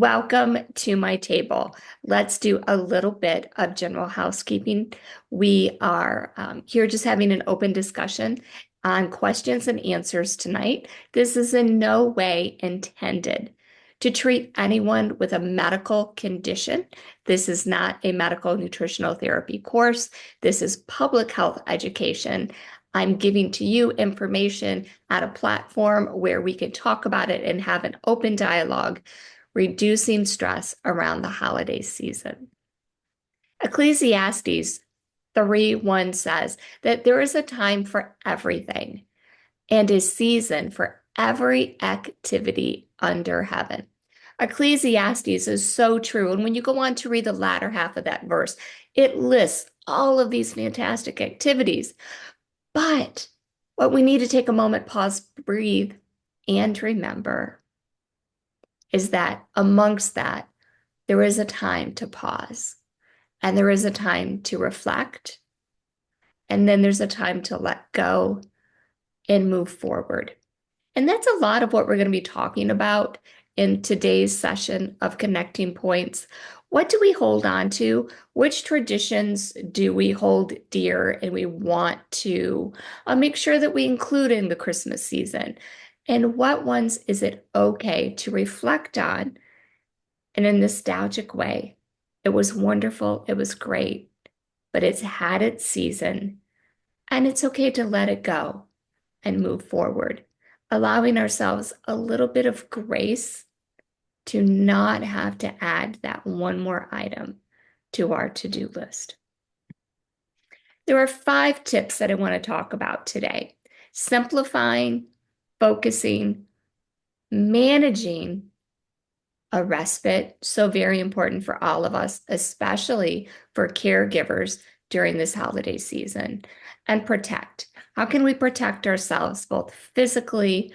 Welcome to my table. Let's do a little bit of general housekeeping. We are here just having an open discussion on questions and answers tonight. This is in no way intended to treat anyone with a medical condition. This is not a medical nutritional therapy course. This is public health education. I'm giving to you information at a platform where we can talk about it and have an open dialogue, reducing stress around the holiday season. Ecclesiastes 3:1 says that there is a time for everything and a season for every activity under heaven. Ecclesiastes is so true. And when you go on to read the latter half of that verse, it lists all of these fantastic activities. But what we need to take a moment, pause, breathe, and remember is that amongst that, there is a time to pause and there is a time to reflect. And then there's a time to let go and move forward. And that's a lot of what we're going to be talking about in today's session of Connecting Points. What do we hold on to? Which traditions do we hold dear and we want to make sure that we include in the Christmas season? And what ones is it okay to reflect on in a nostalgic way? It was wonderful, it was great, but it's had its season, and it's okay to let it go and move forward, allowing ourselves a little bit of grace to not have to add that one more item to our to-do list. There are 5 tips that I want to talk about today: simplifying, focusing, managing a respite, so very important for all of us, especially for caregivers during this holiday season, and protect. How can we protect ourselves both physically,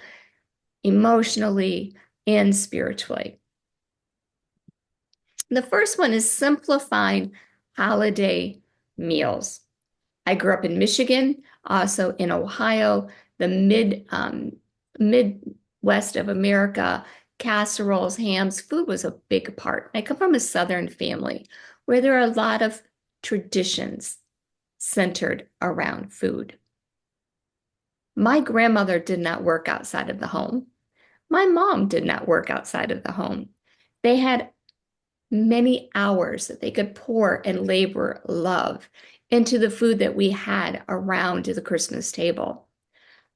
emotionally, and spiritually? The first one is simplifying holiday meals. I grew up in Michigan, also in Ohio, the Midwest of America. Casseroles, hams, food was a big part. I come from a Southern family where there are a lot of traditions centered around food. My grandmother did not work outside of the home. My mom did not work outside of the home. They had many hours that they could pour and labor love into the food that we had around the Christmas table.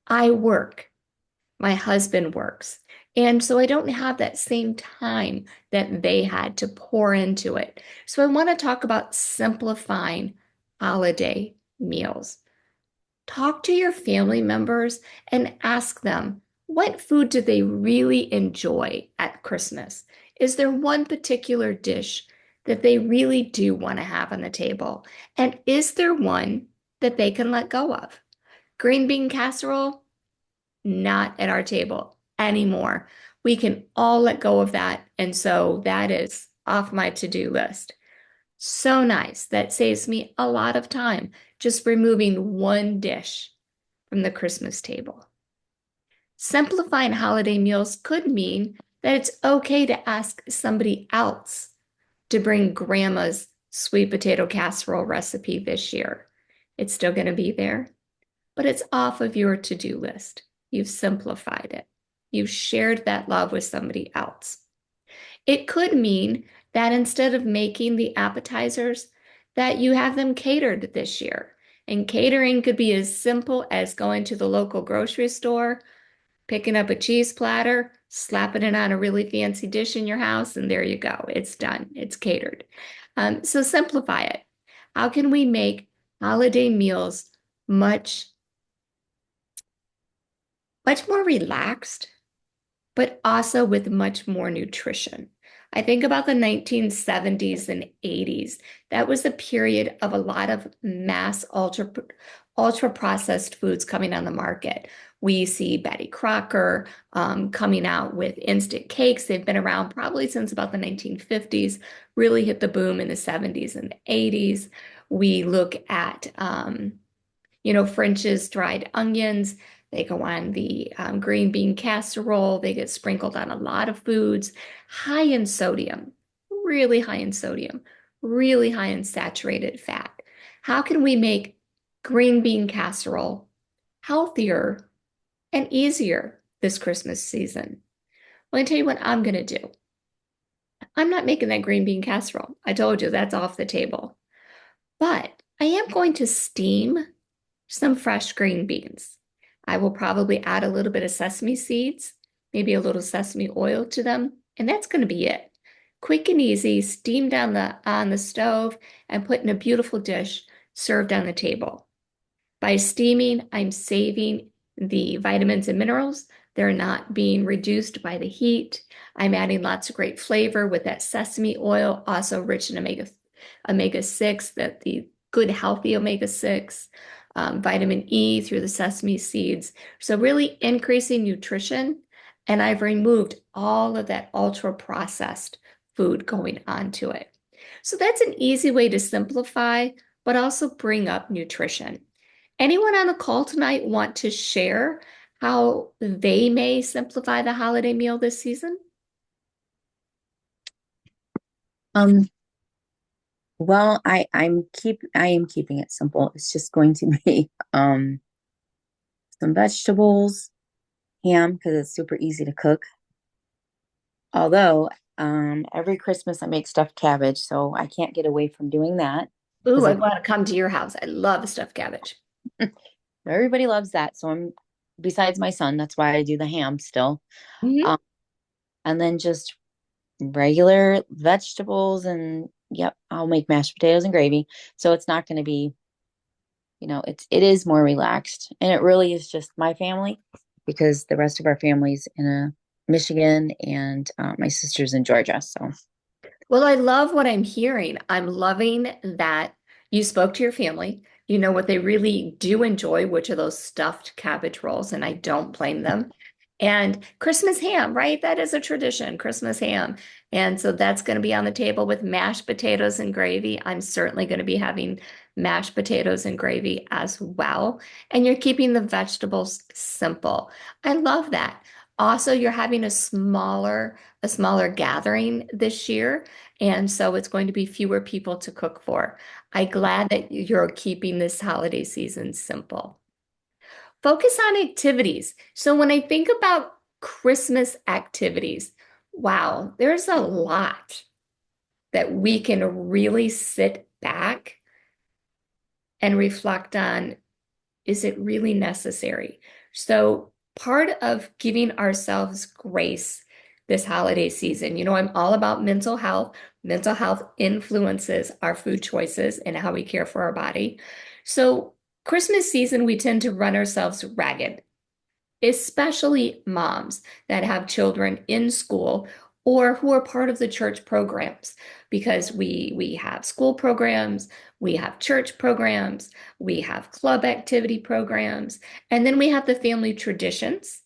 I work. My husband works. And so I don't have that same time that they had to pour into it. So I want to talk about simplifying holiday meals. Talk to your family members and ask them, what food do they really enjoy at Christmas? Is there one particular dish that they really do want to have on the table? And is there one that they can let go of? Green bean casserole? Not at our table anymore. We can all let go of that. And so that is off my to-do list. So nice. That saves me a lot of time just removing one dish from the Christmas table. Simplifying holiday meals could mean that it's okay to ask somebody else to bring grandma's sweet potato casserole recipe this year. It's still going to be there, but it's off of your to-do list. You've simplified it. You've shared that love with somebody else. It could mean that instead of making the appetizers, that you have them catered this year. And catering could be as simple as going to the local grocery store, picking up a cheese platter, slapping it on a really fancy dish in your house, and there you go. It's done. It's catered. So simplify it. How can we make holiday meals much more relaxed, but also with much more nutrition? I think about the 1970s and 80s. That was a period of a lot of mass ultra processed foods coming on the market. We see Betty Crocker coming out with instant cakes. They've been around probably since about the 1950s, really hit the boom in the 70s and the 80s. We look at French's dried onions. They go on the green bean casserole. They get sprinkled on a lot of foods, high in sodium, really high in sodium, really high in saturated fat. How can we make green bean casserole healthier and easier this Christmas season? Well, I tell you what I'm going to do. I'm not making that green bean casserole. I told you that's off the table. But I am going to steam some fresh green beans. I will probably add a little bit of sesame seeds, maybe a little sesame oil to them, and that's going to be it. Quick and easy, steamed on the stove and put in a beautiful dish served on the table. By steaming, I'm saving the vitamins and minerals. They're not being reduced by the heat. I'm adding lots of great flavor with that sesame oil, also rich in omega 6, that the good healthy omega 6, vitamin E through the sesame seeds. So really increasing nutrition. And I've removed all of that ultra processed food going onto it. So that's an easy way to simplify, but also bring up nutrition. Anyone on the call tonight want to share how they may simplify the holiday meal this season? Um, well, I am keeping it simple. It's just going to be some vegetables, ham because it's super easy to cook. Although every Christmas I make stuffed cabbage, so I can't get away from doing that Ooh, because I want to come to your house. I love stuffed cabbage. everybody loves that. So I'm besides my son, that's why I do the ham still. Mhm. Um, and then just regular vegetables and yep, I'll make mashed potatoes and gravy. So it's not going to be, it is more relaxed. And it really is just my family because the rest of our family's in Michigan and my sister's in Georgia. So Well, I love what I'm hearing. I'm loving that you spoke to your family. You know what they really do enjoy, which are those stuffed cabbage rolls, and I don't blame them. And Christmas ham, right? That is a tradition, Christmas ham. And so that's going to be on the table with mashed potatoes and gravy. I'm certainly going to be having mashed potatoes and gravy as well. And you're keeping the vegetables simple. I love that. Also, you're having a smaller gathering this year. And so it's going to be fewer people to cook for. I'm glad that you're keeping this holiday season simple. Focus on activities. So when I think about Christmas activities, wow, there's a lot that we can really sit back and reflect on. Is it really necessary? So part of giving ourselves grace this holiday season, I'm all about mental health. Mental health influences our food choices and how we care for our body. So Christmas season, we tend to run ourselves ragged, especially moms that have children in school or who are part of the church programs, because we have school programs, we have church programs, we have club activity programs, and then we have the family traditions,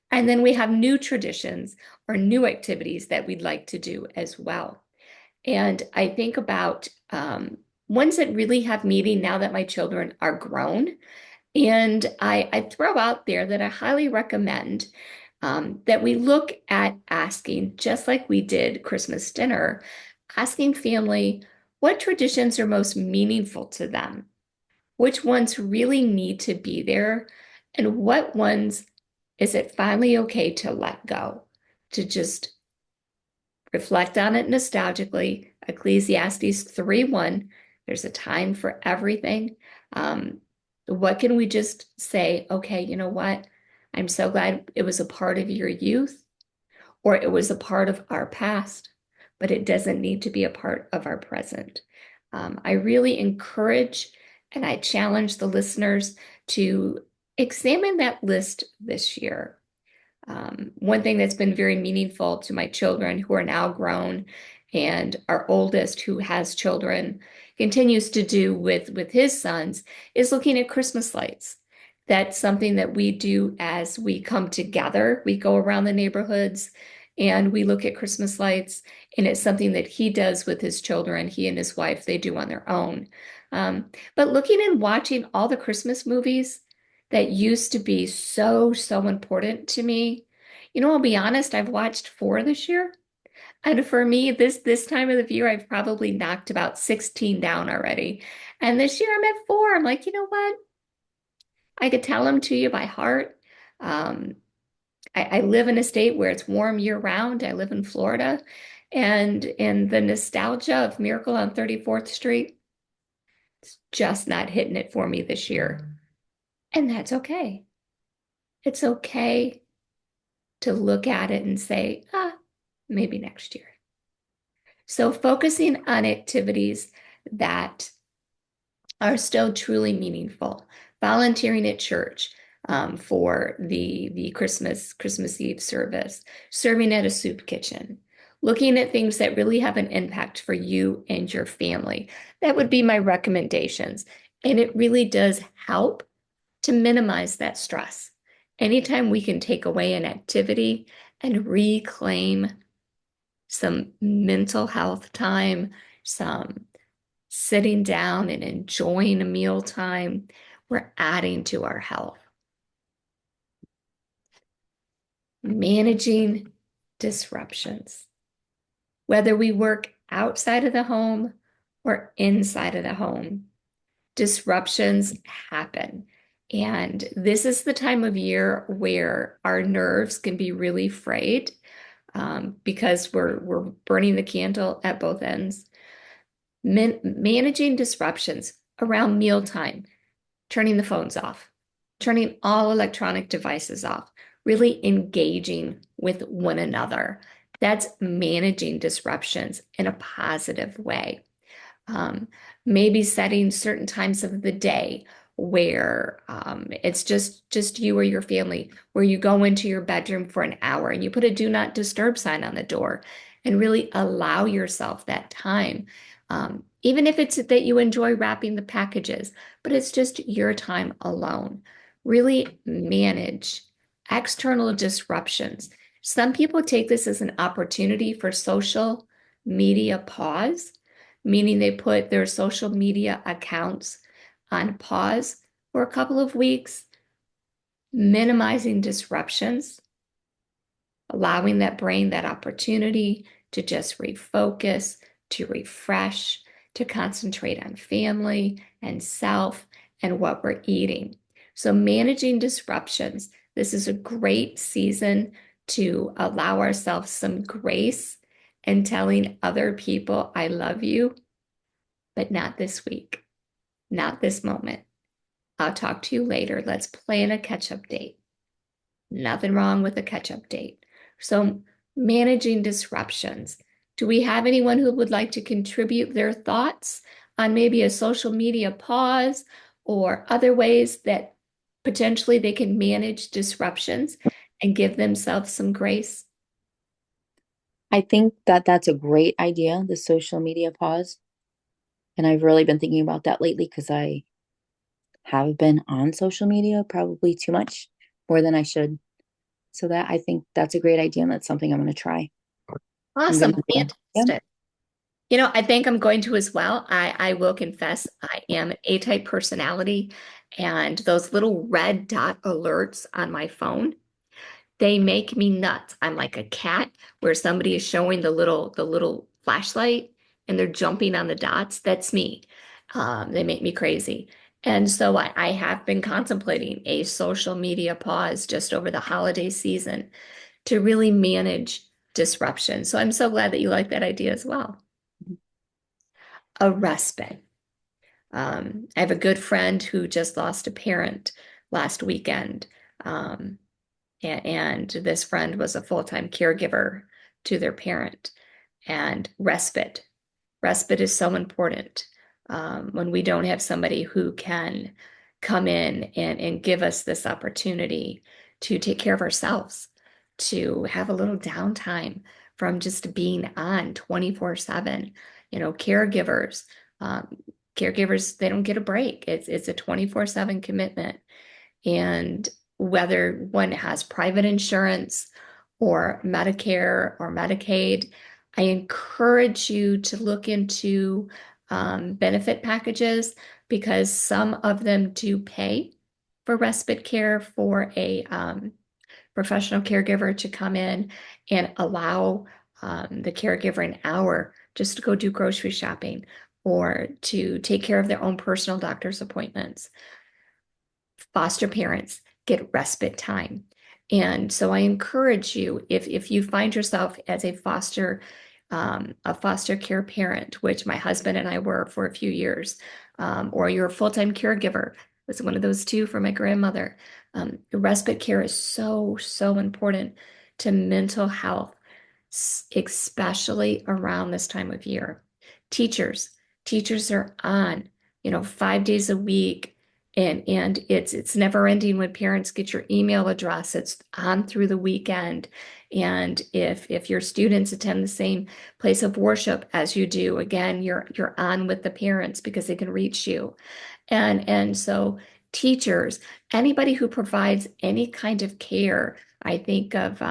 and then we have new traditions or new activities that we'd like to do as well. And I think about ones that really have meaning now that my children are grown. And I throw out there that I highly recommend that we look at asking, just like we did Christmas dinner, asking family what traditions are most meaningful to them, which ones really need to be there, and what ones is it finally okay to let go, to just reflect on it nostalgically. Ecclesiastes 3:1, there's a time for everything. Um, what can we just say, okay, you know what? I'm so glad it was a part of your youth or it was a part of our past, but it doesn't need to be a part of our present. I really encourage and I challenge the listeners to examine that list this year. One thing that's been very meaningful to my children who are now grown, and our oldest who has children continues to do with his sons, is looking at Christmas lights. That's something that we do as we come together. We go around the neighborhoods and we look at Christmas lights, and it's something that he does with his children. He and his wife, they do on their own. But looking and watching all the Christmas movies that used to be so important to me, I'll be honest, I've watched four this year. And for me, this time of the year, I've probably knocked about 16 down already. And this year I'm at four. I'm like, you know what? I could tell them to you by heart. Um, I live in a state where it's warm year round. I live in Florida. And the nostalgia of Miracle on 34th Street, it's just not hitting it for me this year. And that's okay. It's okay to look at it and say, maybe next year. So focusing on activities that are still truly meaningful. Volunteering at church for the Christmas Eve service, serving at a soup kitchen, looking at things that really have an impact for you and your family. That would be my recommendations. And it really does help to minimize that stress. Anytime we can take away an activity and reclaim some mental health time, some sitting down and enjoying a meal time, we're adding to our health. Managing disruptions. Whether we work outside of the home or inside of the home, disruptions happen. And this is the time of year where our nerves can be really frayed because we're burning the candle at both ends. Managing disruptions around mealtime, turning the phones off, turning all electronic devices off, really engaging with one another. That's managing disruptions in a positive way. Um, Maybe setting certain times of the day where it's just you or your family, where you go into your bedroom for an hour and you put a do not disturb sign on the door and really allow yourself that time. Even if it's that you enjoy wrapping the packages, but it's just your time alone. Really manage external disruptions. Some people take this as an opportunity for social media pause, meaning they put their social media accounts on pause for a couple of weeks, minimizing disruptions, allowing that brain that opportunity to just refocus, to refresh, to concentrate on family and self and what we're eating. So, managing disruptions, this is a great season to allow ourselves some grace and telling other people, I love you, but not this week, not this moment. I'll talk to you later. Let's plan a catch up date. Nothing wrong with a catch up date. So, managing disruptions. Do we have anyone who would like to contribute their thoughts on maybe a social media pause or other ways that potentially they can manage disruptions and give themselves some grace? I think that that's a great idea, the social media pause. And I've really been thinking about that lately because I have been on social media probably too much, more than I should. So that I think that's a great idea and that's something I'm going to try. I'm Awesome. going to, yeah. Fantastic. I think I'm going to as well. I will confess I am an A-type personality, and those little red dot alerts on my phone, they make me nuts. I'm like a cat where somebody is showing the little flashlight and they're jumping on the dots. That's me. They make me crazy. And so I have been contemplating a social media pause just over the holiday season to really manage disruption. So I'm so glad that you like that idea as well. A respite. I have a good friend who just lost a parent last weekend. Um, and this friend was a full-time caregiver to their parent. And respite is so important when we don't have somebody who can come in and give us this opportunity to take care of ourselves, to have a little downtime from just being on 24/7. Caregivers, um, caregivers, they don't get a break. It's a 24/7 commitment. And whether one has private insurance or Medicare or Medicaid, I encourage you to look into benefit packages because some of them do pay for respite care for a professional caregiver to come in and allow the caregiver an hour just to go do grocery shopping or to take care of their own personal doctor's appointments. Foster parents get respite time. And so I encourage you, if you find yourself as a foster care parent, which my husband and I were for a few years, or you're a full-time caregiver, was one of those two for my grandmother. Respite care is so, so important to mental health, especially around this time of year. Teachers, teachers are on, 5 days a week, and it's never ending when parents get your email address. It's on through the weekend. And if your students attend the same place of worship as you do, again, you're on with the parents because they can reach you. And so teachers, anybody who provides any kind of care, I think of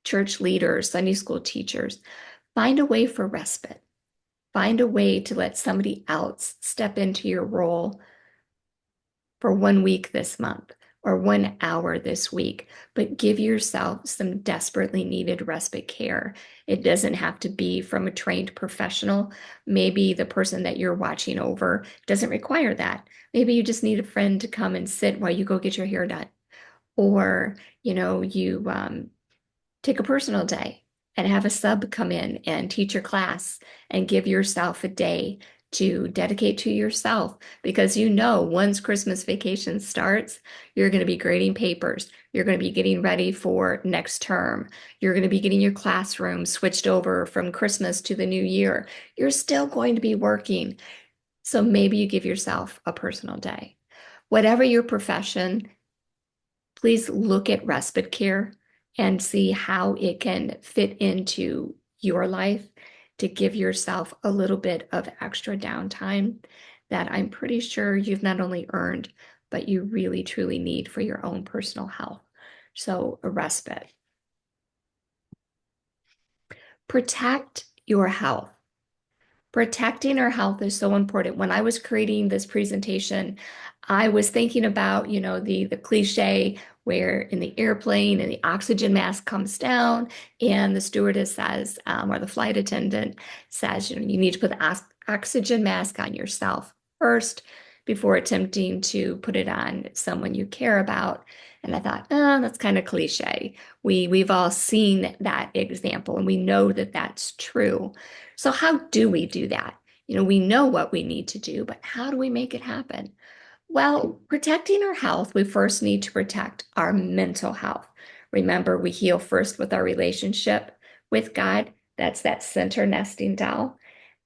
church leaders, Sunday school teachers, find a way for respite. Find a way to let somebody else step into your role for 1 week this month or 1 hour this week, but give yourself some desperately needed respite care. It doesn't have to be from a trained professional. Maybe the person that you're watching over doesn't require that. Maybe you just need a friend to come and sit while you go get your hair done. Or, you take a personal day and have a sub come in and teach your class and give yourself a day to dedicate to yourself because once Christmas vacation starts, you're going to be grading papers. You're going to be getting ready for next term. You're going to be getting your classroom switched over from Christmas to the new year. You're still going to be working. So maybe you give yourself a personal day. Whatever your profession, please look at respite care and see how it can fit into your life to give yourself a little bit of extra downtime that I'm pretty sure you've not only earned, but you really truly need for your own personal health. So, a respite. Protect your health. Protecting our health is so important. When I was creating this presentation, I was thinking about, the cliche where in the airplane and the oxygen mask comes down and the stewardess says, or the flight attendant says, you need to put the oxygen mask on yourself first before attempting to put it on someone you care about. And I thought, oh, that's kind of cliche. We've all seen that example and we know that that's true. So how do we do that? We know what we need to do, but how do we make it happen? Well, protecting our health, we first need to protect our mental health. Remember, we heal first with our relationship with God. That's that center nesting doll.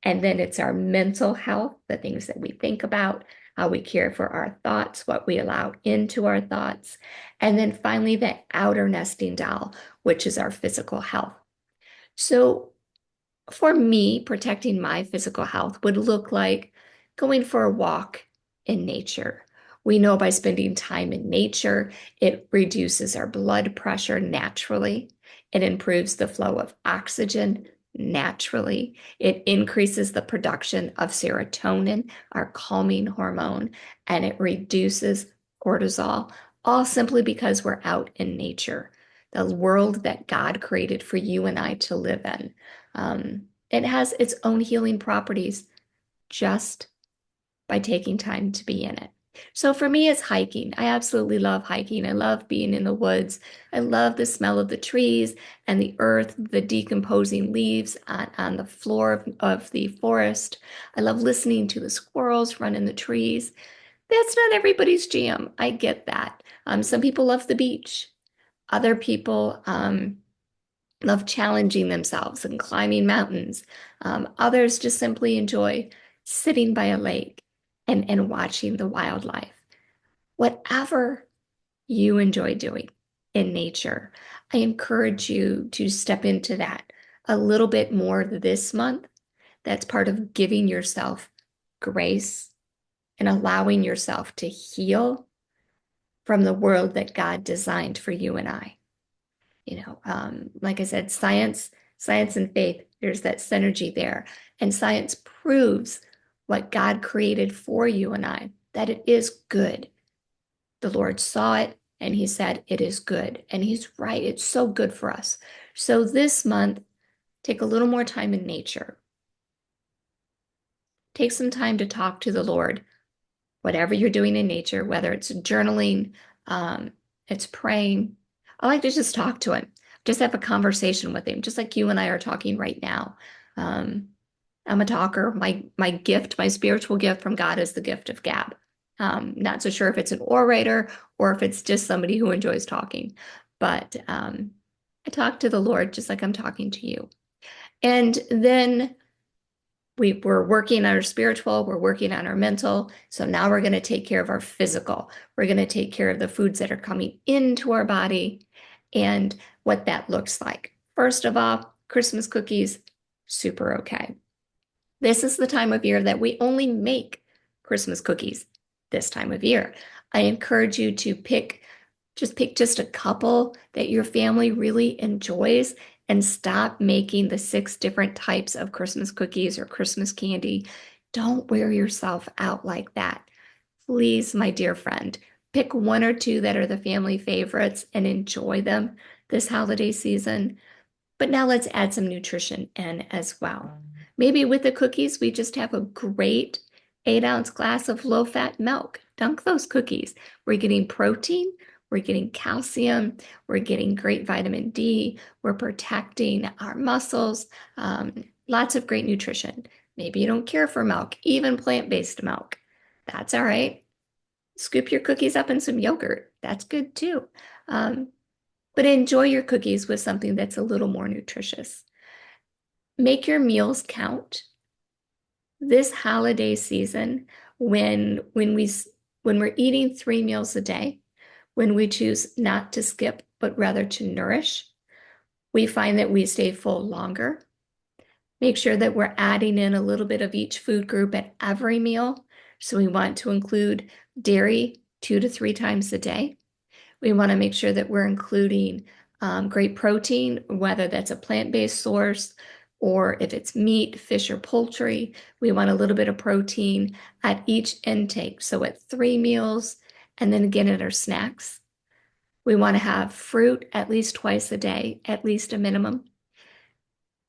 And then it's our mental health, the things that we think about, how we care for our thoughts, what we allow into our thoughts. And then finally, the outer nesting doll, which is our physical health. So for me, protecting my physical health would look like going for a walk in nature. We know by spending time in nature, it reduces our blood pressure naturally. It improves the flow of oxygen naturally. It increases the production of serotonin, our calming hormone, and it reduces cortisol, all simply because we're out in nature, the world that God created for you and I to live in. It has its own healing properties just by taking time to be in it. So for me, it's hiking. I absolutely love hiking. I love being in the woods. I love the smell of the trees and the earth, the decomposing leaves on the floor of the forest. I love listening to the squirrels run in the trees. That's not everybody's jam. I get that. Some people love the beach. Other people love challenging themselves and climbing mountains. Others just simply enjoy sitting by a lake and watching the wildlife. Whatever you enjoy doing in nature, I encourage you to step into that a little bit more this month. That's part of giving yourself grace and allowing yourself to heal from the world that God designed for you and I. Like I said, science and faith There's that synergy there. And science proves what God created for you and I, that it is good. The Lord saw it and he said, it is good. And he's right. It's so good for us. So this month, take a little more time in nature. Take some time to talk to the Lord, whatever you're doing in nature, whether it's journaling, um, it's praying. I like to just talk to him, just have a conversation with him, just like you and I are talking right now. Um, I'm a talker. My gift, my spiritual gift from God is the gift of gab. Not so sure if it's an orator or if it's just somebody who enjoys talking, but I talk to the Lord just like I'm talking to you. And then we're working on our spiritual, we're working on our mental. So now we're going to take care of our physical. We're going to take care of the foods that are coming into our body and what that looks like. First of all, Christmas cookies, super okay. This is the time of year that we only make Christmas cookies this time of year. I encourage you to pick just a couple that your family really enjoys and stop making the 6 different types of Christmas cookies or Christmas candy. Don't wear yourself out like that. Please, my dear friend, pick 1 or 2 that are the family favorites and enjoy them this holiday season. But now let's add some nutrition in as well. Maybe with the cookies, we just have a great 8-ounce glass of low-fat milk. Dunk those cookies. We're getting protein, we're getting calcium, we're getting great vitamin D, we're protecting our muscles, lots of great nutrition. Maybe you don't care for milk, even plant-based milk. That's all right. Scoop your cookies up in some yogurt. That's good too. Um, but enjoy your cookies with something that's a little more nutritious. Make your meals count. This holiday season, when we're eating 3 meals a day, when we choose not to skip but rather to nourish, we find that we stay full longer. Make sure that we're adding in a little bit of each food group at every meal. So we want to include dairy 2 to 3 times a day. We want to make sure that we're including great protein, whether that's a plant-based source or if it's meat, fish, or poultry. We want a little bit of protein at each intake. So at 3 meals and then again at our snacks. We want to have fruit at least twice a day, at least a minimum.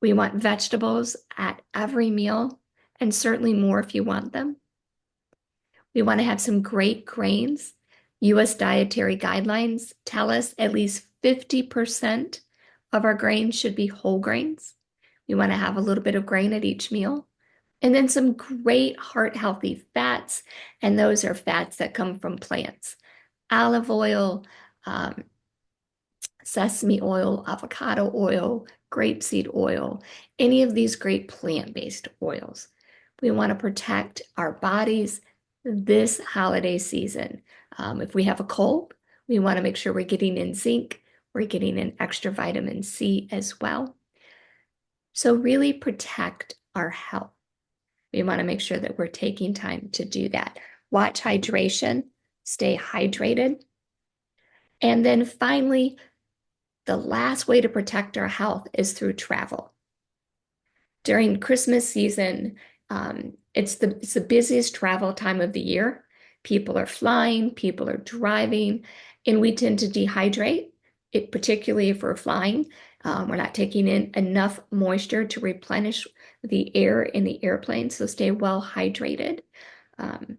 We want vegetables at every meal and certainly more if you want them. We want to have some great grains. U.S. dietary guidelines tell us at least 50% of our grains should be whole grains. We want to have a little bit of grain at each meal. And then some great heart healthy fats. And those are fats that come from plants. Olive oil, um, sesame oil, avocado oil, grapeseed oil, any of these great plant-based oils. We want to protect our bodies this holiday season. If we have a cold, we want to make sure we're getting in zinc, we're getting in extra vitamin C as well. So really protect our health. We want to make sure that we're taking time to do that. Watch hydration, stay hydrated. And then finally, the last way to protect our health is through travel. During Christmas season, it's the busiest travel time of the year. People are flying, people are driving, and we tend to dehydrate, particularly if we're flying. We're not taking in enough moisture to replenish the air in the airplane, so stay well hydrated. Um,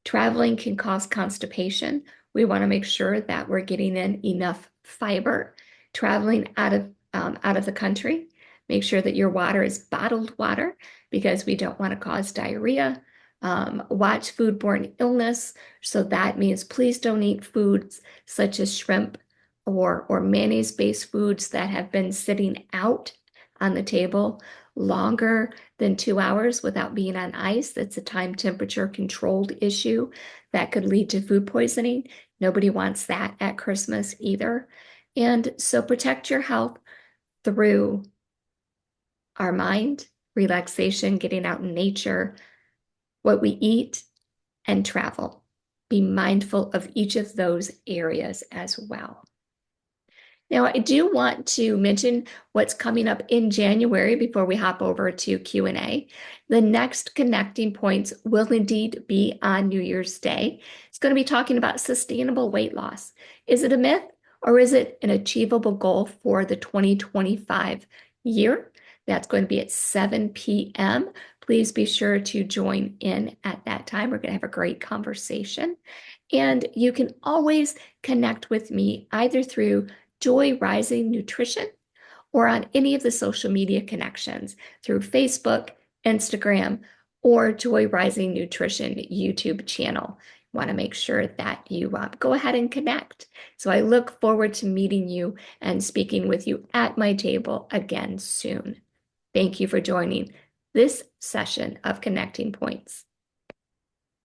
Traveling can cause constipation. We want to make sure that we're getting in enough fiber. Traveling out of the country, make sure that your water is bottled water because we don't want to cause diarrhea. Watch foodborne illness. So that means please don't eat foods such as shrimp or mayonnaise-based foods that have been sitting out on the table longer than 2 hours without being on ice. That's a time temperature controlled issue that could lead to food poisoning. Nobody wants that at Christmas either. And so protect your health through our mind, relaxation, getting out in nature, what we eat, and travel. Be mindful of each of those areas as well. Now, I do want to mention what's coming up in January before we hop over to Q&A. The next connecting points will indeed be on New Year's Day. It's going to be talking about sustainable weight loss. Is it a myth or is it an achievable goal for the 2025 year? That's going to be at 7 p.m. Please be sure to join in at that time. We're going to have a great conversation. And you can always connect with me either through Joy Rising Nutrition or on any of the social media connections through Facebook, Instagram, or Joy Rising Nutrition YouTube channel. Want to make sure that you go ahead and connect. So I look forward to meeting you and speaking with you at my table again soon. Thank you for joining this session of Connecting Points.